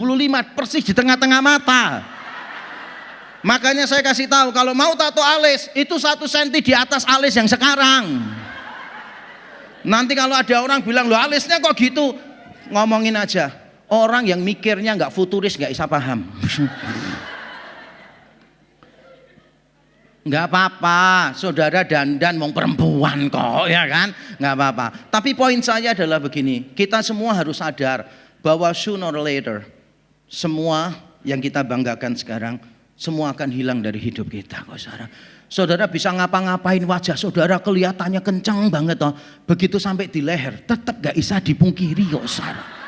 persis di tengah-tengah mata. Makanya saya kasih tahu, kalau mau tato alis itu 1 senti di atas alis yang sekarang. Nanti kalau ada orang bilang, loh alisnya kok gitu, ngomongin aja. Orang yang mikirnya nggak futuris nggak bisa paham. Nggak apa-apa, saudara dandan mau perempuan kok, ya kan? Nggak apa-apa. Tapi poin saya adalah begini, kita semua harus sadar bahwa sooner or later, semua yang kita banggakan sekarang, semua akan hilang dari hidup kita kok saudara. Saudara bisa ngapa-ngapain wajah saudara kelihatannya kencang banget toh. Begitu sampai di leher, tetap nggak bisa dipungkiri kok saudara.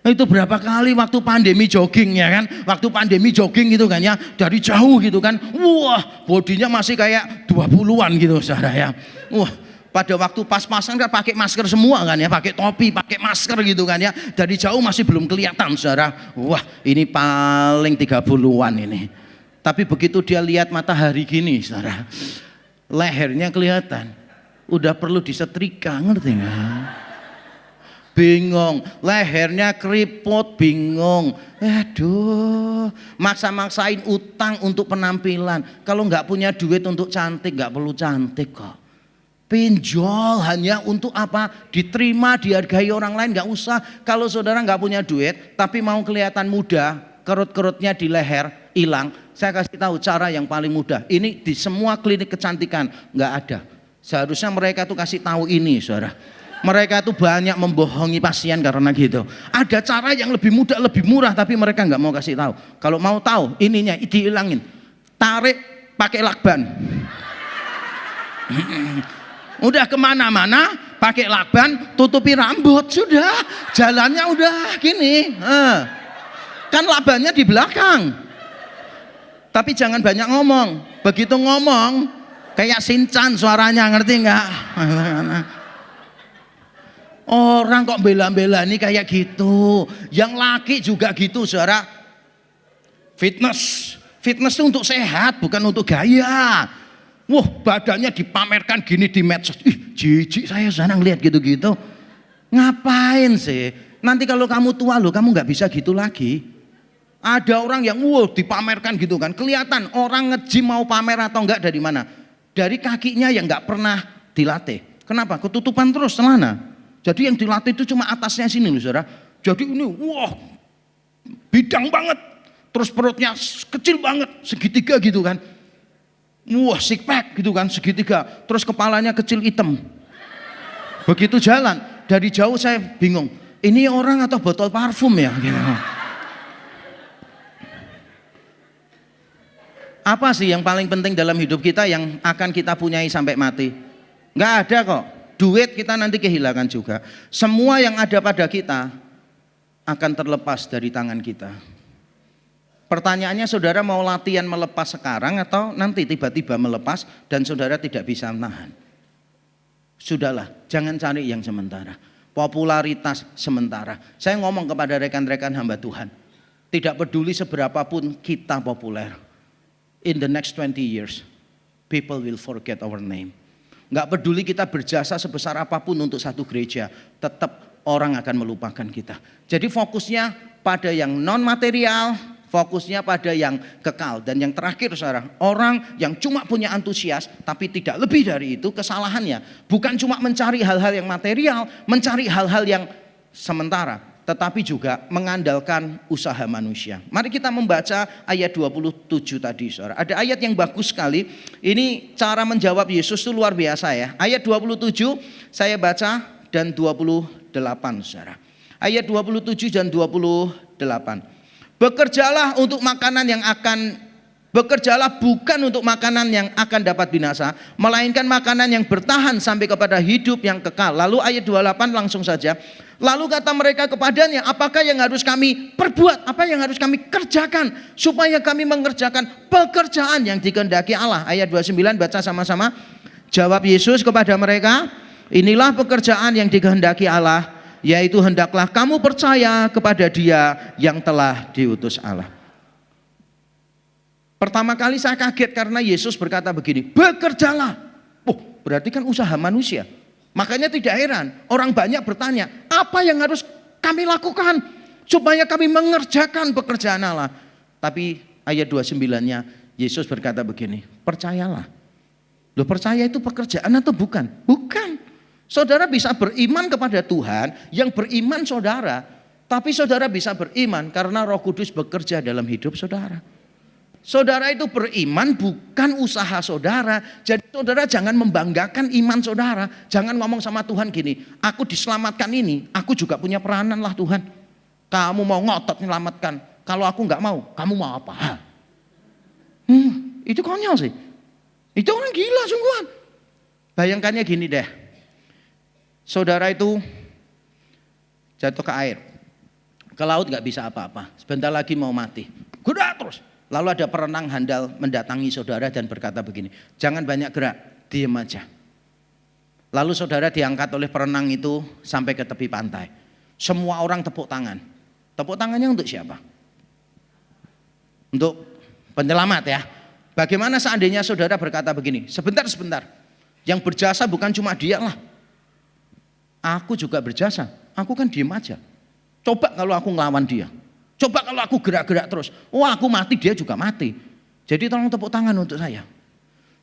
Itu berapa kali waktu pandemi jogging ya kan, waktu pandemi jogging gitu kan ya, dari jauh gitu kan, wah bodinya masih kayak 20-an gitu saudara ya. Wah, pada waktu pas-pasan kan pakai masker semua kan ya, pakai topi, pakai masker gitu kan ya, dari jauh masih belum kelihatan saudara. Wah ini paling 30-an ini. Tapi begitu dia lihat matahari gini saudara, lehernya kelihatan, udah perlu disetrika, ngerti nggak? Bingung, lehernya keriput, bingung. Aduh, maksa-maksain utang untuk penampilan. Kalau nggak punya duit untuk cantik, nggak perlu cantik kok. Pinjol hanya untuk apa? Diterima, dihargai orang lain, nggak usah. Kalau saudara nggak punya duit, tapi mau kelihatan muda, kerut-kerutnya di leher hilang. Saya kasih tahu cara yang paling mudah. Ini di semua klinik kecantikan nggak ada. Seharusnya mereka tuh kasih tahu ini, saudara. Mereka tuh banyak membohongi pasien karena gitu. Ada cara yang lebih mudah, lebih murah, tapi mereka nggak mau kasih tahu. Kalau mau tahu, ininya dihilangin. Tarik pakai lakban. Udah kemana-mana pakai lakban, tutupi rambut, sudah. Jalannya udah gini. Kan lakbannya di belakang. Tapi jangan banyak ngomong. Begitu ngomong, kayak Shinchan suaranya, ngerti nggak? Orang kok bela-bela ini kayak gitu. Yang laki juga gitu saudara. Fitness itu untuk sehat, bukan untuk gaya. Wah badannya dipamerkan gini di medsos. Ih jijik saya sana ngeliat gitu-gitu. Ngapain sih? Nanti kalau kamu tua loh, kamu gak bisa gitu lagi. Ada orang yang dipamerkan gitu kan. Kelihatan orang nge-gym mau pamer atau enggak dari mana? Dari kakinya yang gak pernah dilatih. Kenapa? Ketutupan terus celana. Jadi yang dilatih itu cuma atasnya sini loh saudara. Jadi ini wah bidang banget. Terus perutnya kecil banget, segitiga gitu kan. Wah six pack gitu kan, segitiga. Terus kepalanya kecil hitam. Begitu jalan, dari jauh saya bingung. Ini orang atau botol parfum ya? Gitu. Apa sih yang paling penting dalam hidup kita yang akan kita punyai sampai mati? Nggak ada kok. Duit kita nanti kehilangan juga. Semua yang ada pada kita akan terlepas dari tangan kita. Pertanyaannya saudara mau latihan melepas sekarang atau nanti tiba-tiba melepas dan saudara tidak bisa menahan. Sudahlah, jangan cari yang sementara. Popularitas sementara. Saya ngomong kepada rekan-rekan hamba Tuhan. Tidak peduli seberapapun kita populer. In the next 20 years, people will forget our name. Nggak peduli kita berjasa sebesar apapun untuk satu gereja, tetap orang akan melupakan kita. Jadi fokusnya pada yang non material, fokusnya pada yang kekal. Dan yang terakhir saudara, orang yang cuma punya antusias tapi tidak lebih dari itu, kesalahannya bukan cuma mencari hal-hal yang material, mencari hal-hal yang sementara, tetapi juga mengandalkan usaha manusia. Mari kita membaca ayat 27 tadi saudara. Ada ayat yang bagus sekali. Ini cara menjawab Yesus itu luar biasa ya. Ayat 27 saya baca dan 28 saudara. Ayat 27 dan 28. Bekerjalah bukan untuk makanan yang akan dapat binasa, melainkan makanan yang bertahan sampai kepada hidup yang kekal. Lalu ayat 28 langsung saja. Lalu kata mereka kepadanya, apakah yang harus kami perbuat? Apa yang harus kami kerjakan? Supaya kami mengerjakan pekerjaan yang dikehendaki Allah. Ayat 29 baca sama-sama. Jawab Yesus kepada mereka, inilah pekerjaan yang dikehendaki Allah, yaitu hendaklah kamu percaya kepada Dia yang telah diutus Allah. Pertama kali saya kaget karena Yesus berkata begini, bekerjalah. Berarti kan usaha manusia. Makanya tidak heran orang banyak bertanya, apa yang harus kami lakukan supaya kami mengerjakan pekerjaan Allah. Tapi ayat 29-nya Yesus berkata begini, percayalah. Loh percaya itu pekerjaan atau bukan? Bukan. Saudara bisa beriman kepada Tuhan, yang beriman saudara. Tapi saudara bisa beriman karena Roh Kudus bekerja dalam hidup saudara. Saudara itu beriman bukan usaha saudara. Jadi saudara jangan membanggakan iman saudara. Jangan ngomong sama Tuhan gini, aku diselamatkan ini, aku juga punya peranan lah Tuhan. Kamu mau ngotot menyelamatkan, kalau aku nggak mau, kamu mau apa? Itu konyol sih. Itu orang gila sungguhan. Bayangkannya gini deh. Saudara itu jatuh ke air. ke laut nggak bisa apa-apa, sebentar lagi mau mati. Gerak terus. Lalu ada perenang handal mendatangi saudara dan berkata begini, jangan banyak gerak, diam aja. Lalu saudara diangkat oleh perenang itu sampai ke tepi pantai. Semua orang tepuk tangan. Tepuk tangannya untuk siapa? Untuk penyelamat ya. Bagaimana seandainya saudara berkata begini, sebentar. Yang berjasa bukan cuma dia lah. Aku juga berjasa, aku kan diam aja. Coba kalau aku ngelawan dia. Coba kalau aku gerak-gerak terus. Wah, aku mati, dia juga mati. Jadi tolong tepuk tangan untuk saya.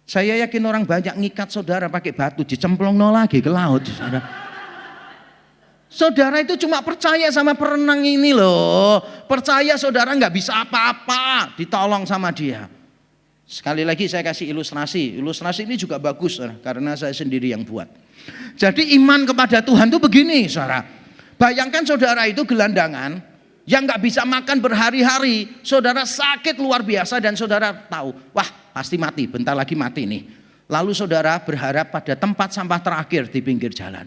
Saya yakin orang banyak ngikat saudara pakai batu, dicemplung lagi ke laut. Saudara itu cuma percaya sama perenang ini loh. Percaya saudara nggak bisa apa-apa, ditolong sama dia. Sekali lagi saya kasih ilustrasi. Ilustrasi ini juga bagus karena saya sendiri yang buat. Jadi iman kepada Tuhan itu begini, saudara. Bayangkan saudara itu gelandangan yang nggak bisa makan berhari-hari, saudara sakit luar biasa dan saudara tahu, wah pasti mati, bentar lagi mati nih. Lalu saudara berharap pada tempat sampah terakhir di pinggir jalan.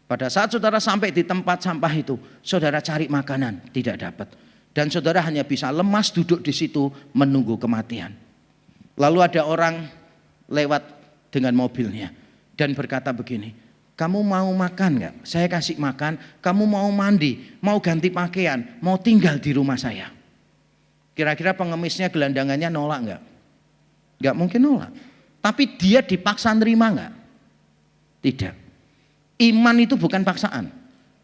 Pada saat saudara sampai di tempat sampah itu, saudara cari makanan, tidak dapat. Dan saudara hanya bisa lemas duduk di situ menunggu kematian. Lalu ada orang lewat dengan mobilnya dan berkata begini, kamu mau makan gak? Saya kasih makan. Kamu mau mandi, mau ganti pakaian, mau tinggal di rumah saya. Kira-kira pengemisnya gelandangannya nolak gak? Gak mungkin nolak. Tapi dia dipaksa nerima gak? Tidak. Iman itu bukan paksaan.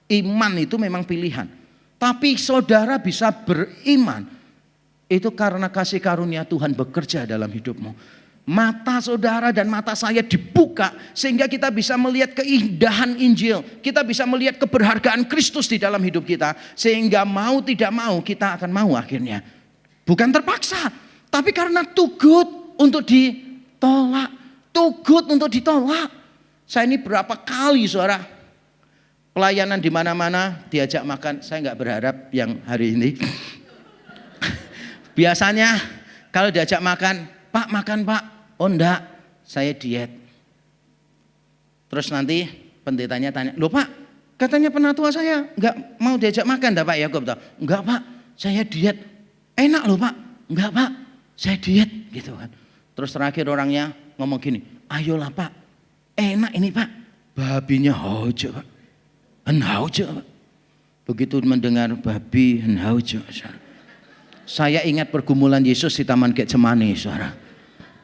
Iman itu memang pilihan. Tapi saudara bisa beriman. Itu karena kasih karunia Tuhan bekerja dalam hidupmu. Mata saudara dan mata saya dibuka sehingga kita bisa melihat keindahan Injil. Kita bisa melihat keberhargaan Kristus di dalam hidup kita. Sehingga mau tidak mau kita akan mau akhirnya. Bukan terpaksa, tapi karena too good untuk ditolak. Too good untuk ditolak. Saya ini berapa kali saudara pelayanan di mana-mana diajak makan. Saya nggak berharap yang hari ini. Biasanya kalau diajak makan, Pak makan Pak. Oh enggak, saya diet. Terus nanti pendetanya tanya, loh Pak, katanya penatua saya enggak mau diajak makan dah Pak Yakub. Enggak Pak, saya diet. Enak loh Pak. Enggak Pak, saya diet gitu kan. Terus terakhir orangnya ngomong gini, ayolah Pak, enak ini Pak. Babinya hojo Pak, henhaujo Pak. Begitu mendengar babi henhaujo, saya ingat pergumulan Yesus di Taman Getsemani, saudara.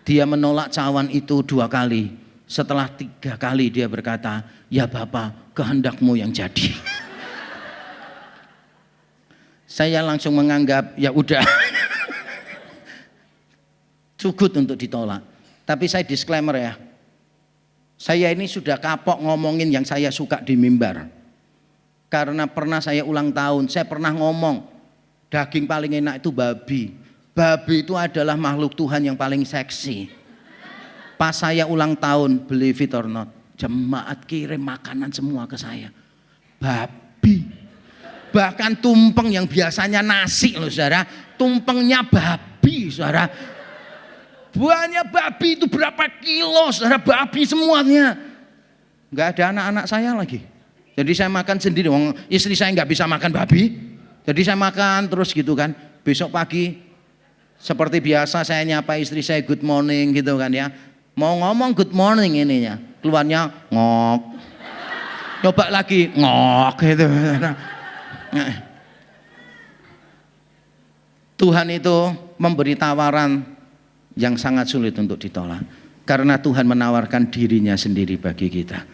Dia menolak cawan itu 2 kali. Setelah 3 kali dia berkata, ya Bapa, kehendakmu yang jadi. Saya langsung menganggap, ya udah. Cukup untuk ditolak. Tapi saya disclaimer ya. Saya ini sudah kapok ngomongin yang saya suka di mimbar. Karena pernah saya ulang tahun, saya pernah ngomong, daging paling enak itu babi. Babi itu adalah makhluk Tuhan yang paling seksi. Pas saya ulang tahun, believe it or not, jemaat kirim makanan semua ke saya. Babi. Bahkan tumpeng yang biasanya nasi loh saudara, tumpengnya babi saudara. Buahnya babi itu berapa kilo saudara, babi semuanya. Gak ada anak-anak saya lagi. Jadi saya makan sendiri, istri saya gak bisa makan babi. Jadi saya makan terus gitu kan. Besok pagi seperti biasa saya nyapa istri saya good morning gitu kan ya. Mau ngomong good morning ininya, keluarnya ngok. Coba lagi ngok gitu. Tuhan itu memberi tawaran yang sangat sulit untuk ditolak. Karena Tuhan menawarkan dirinya sendiri bagi kita.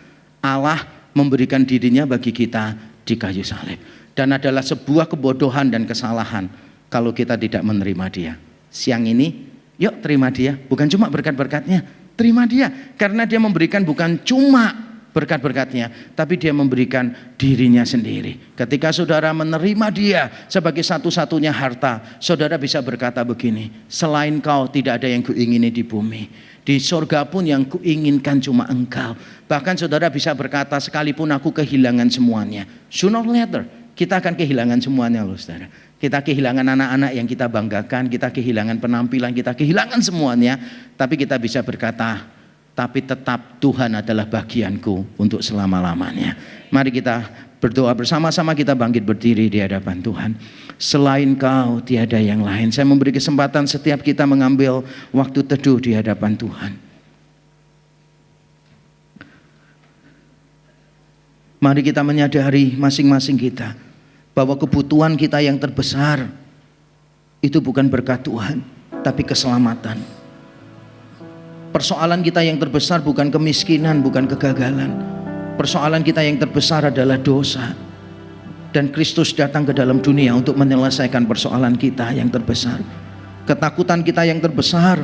Allah memberikan dirinya bagi kita di kayu salib. Dan adalah sebuah kebodohan dan kesalahan kalau kita tidak menerima dia. Siang ini, yuk terima dia. Bukan cuma berkat-berkatnya, terima dia. Karena dia memberikan bukan cuma berkat-berkatnya, tapi dia memberikan dirinya sendiri. Ketika saudara menerima dia sebagai satu-satunya harta, saudara bisa berkata begini, selain kau tidak ada yang kuingini di bumi. Di surga pun yang kuinginkan cuma engkau. Bahkan saudara bisa berkata, sekalipun aku kehilangan semuanya, sooner or later kita akan kehilangan semuanya loh saudara. Kita kehilangan anak-anak yang kita banggakan, kita kehilangan penampilan, kita kehilangan semuanya. Tapi kita bisa berkata, tapi tetap Tuhan adalah bagianku untuk selama-lamanya. Mari kita Berdoa bersama-sama, kita bangkit berdiri di hadapan Tuhan. Selain Kau tiada yang lain. Saya memberi kesempatan setiap kita mengambil waktu teduh di hadapan Tuhan. Mari kita menyadari masing-masing kita bahwa kebutuhan kita yang terbesar itu bukan berkat Tuhan, tapi keselamatan. Persoalan kita yang terbesar bukan kemiskinan, bukan kegagalan. Persoalan kita yang terbesar adalah dosa. Dan Kristus datang ke dalam dunia untuk menyelesaikan persoalan kita yang terbesar. Ketakutan kita yang terbesar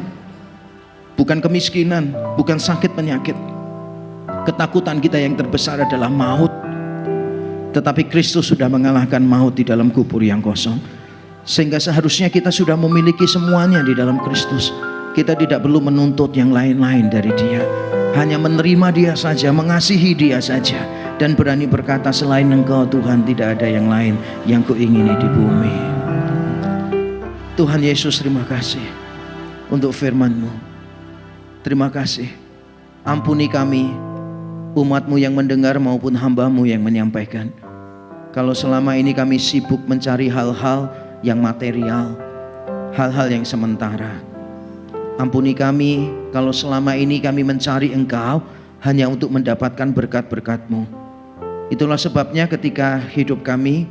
bukan kemiskinan, bukan sakit penyakit. Ketakutan kita yang terbesar adalah maut. Tetapi Kristus sudah mengalahkan maut di dalam kubur yang kosong. Sehingga seharusnya kita sudah memiliki semuanya di dalam Kristus. Kita tidak perlu menuntut yang lain-lain dari Dia. Hanya menerima Dia saja, mengasihi Dia saja, dan berani berkata, selain Engkau Tuhan tidak ada yang lain yang kuingini di bumi. Tuhan Yesus, terima kasih untuk firman-Mu. Terima kasih. Ampuni kami, umat-Mu yang mendengar maupun hamba-Mu yang menyampaikan. Kalau selama ini kami sibuk mencari hal-hal yang material, hal-hal yang sementara. Ampuni kami kalau selama ini kami mencari Engkau hanya untuk mendapatkan berkat-berkat-Mu. Itulah sebabnya ketika hidup kami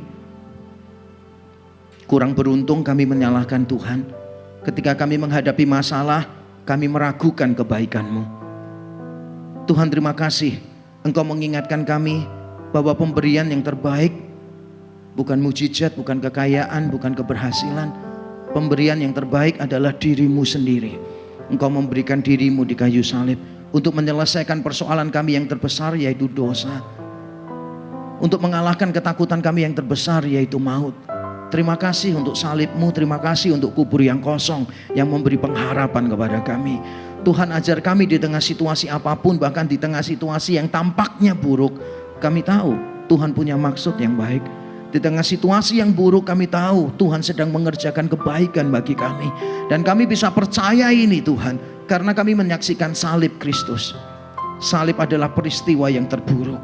kurang beruntung, kami menyalahkan Tuhan. Ketika kami menghadapi masalah, kami meragukan kebaikan-Mu. Tuhan, terima kasih Engkau mengingatkan kami bahwa pemberian yang terbaik bukan mujizat, bukan kekayaan, bukan keberhasilan. Pemberian yang terbaik adalah diri-Mu sendiri. Engkau memberikan diri-Mu di kayu salib untuk menyelesaikan persoalan kami yang terbesar, yaitu dosa. Untuk mengalahkan ketakutan kami yang terbesar, yaitu maut. Terima kasih untuk salib-Mu, terima kasih untuk kubur yang kosong yang memberi pengharapan kepada kami. Tuhan, ajar kami di tengah situasi apapun, bahkan di tengah situasi yang tampaknya buruk, kami tahu Tuhan punya maksud yang baik. Di tengah situasi yang buruk, kami tahu Tuhan sedang mengerjakan kebaikan bagi kami. Dan kami bisa percaya ini Tuhan, karena kami menyaksikan salib Kristus. Salib adalah peristiwa yang terburuk,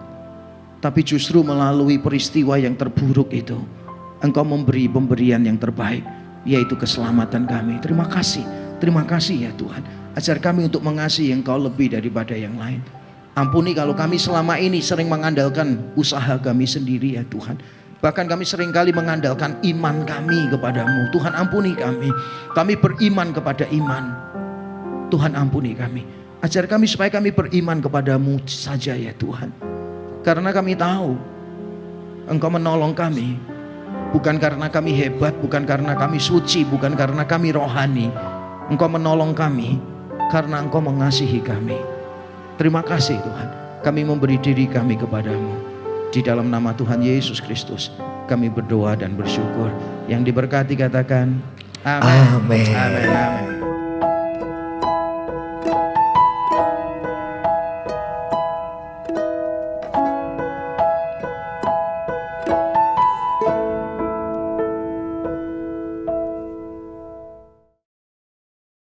tapi justru melalui peristiwa yang terburuk itu, Engkau memberi pemberian yang terbaik, yaitu keselamatan kami. Terima kasih ya Tuhan. Ajar kami untuk mengasihi Engkau lebih daripada yang lain. Ampuni kalau kami selama ini sering mengandalkan usaha kami sendiri ya Tuhan. Bahkan kami seringkali mengandalkan iman kami kepadamu. Tuhan, ampuni kami. Kami beriman kepada iman. Tuhan, ampuni kami. Ajar kami supaya kami beriman kepadamu saja ya Tuhan. Karena kami tahu Engkau menolong kami. Bukan karena kami hebat, bukan karena kami suci, bukan karena kami rohani. Engkau menolong kami karena Engkau mengasihi kami. Terima kasih Tuhan. Kami memberi diri kami kepadamu. Di dalam nama Tuhan Yesus Kristus kami berdoa dan bersyukur. Yang diberkati katakan amin. Amin. Amin. Amin.